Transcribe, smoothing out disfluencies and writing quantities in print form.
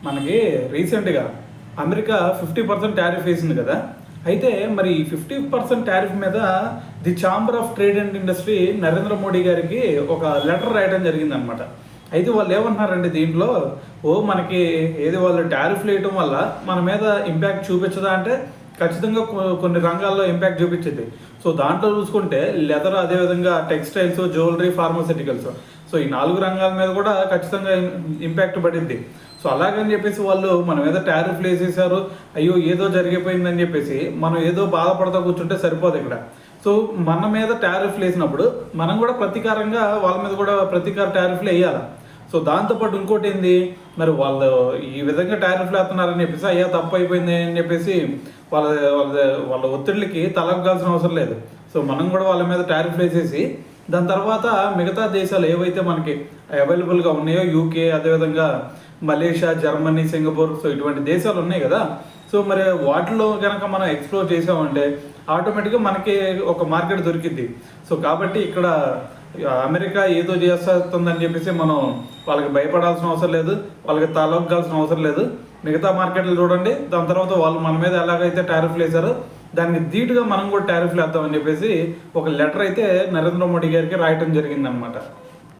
మనకి రీసెంట్గా America 50% tariff వేసింది కదా. అయితే మరి 50% టారిఫ్ మీద the chamber of trade and industry Narendra Modi గారికి ఒక లెటర్ రాయడం జరిగిందనమాట. అయితే వాళ్ళు ఏమంటున్నారంటే దీంట్లో మనకి ఏది వాళ్ళు టారిఫ్లు వేయటం వల్ల మన మీద ఇంపాక్ట్ చూపించదా అంటే ఖచ్చితంగా కొన్ని రంగాల్లో ఇంపాక్ట్ చూపించింది. సో దాంట్లో చూసుకుంటే లెదర్, అదేవిధంగా టెక్స్టైల్స్, జ్యువెలరీ, ఫార్మాసిటికల్స్, సో ఈ 4 రంగాల మీద కూడా ఖచ్చితంగా ఇంపాక్ట్ పడింది. సో అలాగని చెప్పేసి వాళ్ళు మన మీద టారిఫ్లు వేసేసారు, అయ్యో ఏదో జరిగిపోయిందని చెప్పేసి మనం ఏదో బాధపడతా కూర్చుంటే సరిపోదు ఇక్కడ. సో మన మీద టారిఫ్లు వేసినప్పుడు మనం కూడా ప్రతీకారంగా వాళ్ళ మీద కూడా ప్రతీకార టారిఫ్లు వేయాలి. సో దాంతోపాటు ఇంకోటి ఏంది, మరి వాళ్ళు ఈ విధంగా టారిఫ్లు వేస్తున్నారని చెప్పేసి అయ్యా తప్పు అయిపోయింది అని చెప్పేసి వాళ్ళ వాళ్ళ వాళ్ళ ఒత్తిడికి తలగ్గాల్సిన అవసరం లేదు. సో మనం కూడా వాళ్ళ మీద టారిఫ్లు వేసేసి దాని తర్వాత మిగతా దేశాలు ఏవైతే మనకి అవైలబుల్గా ఉన్నాయో, యూకే, అదేవిధంగా మలేషియా, జర్మనీ, సింగపూర్, సో ఇటువంటి దేశాలు ఉన్నాయి కదా. సో మరి వాటిలో కనుక మనం ఎక్స్ప్లోర్ చేసామంటే ఆటోమేటిక్గా మనకి ఒక మార్కెట్ దొరికిద్ది. సో కాబట్టి ఇక్కడ అమెరికా ఏదో చేస్తుందని చెప్పేసి మనం వాళ్ళకి భయపడాల్సిన అవసరం లేదు, వాళ్ళకి తలొగ్గాల్సిన అవసరం లేదు. మిగతా మార్కెట్లు చూడండి, దాని తర్వాత వాళ్ళు మన మీద ఎలాగైతే టారిఫ్లు వేశారో దానికి ధీటుగా మనం కూడా టారిఫ్లు వేద్దామని చెప్పేసి ఒక లెటర్ అయితే నరేంద్ర మోడీ గారికి రాయటం జరిగిందనమాట.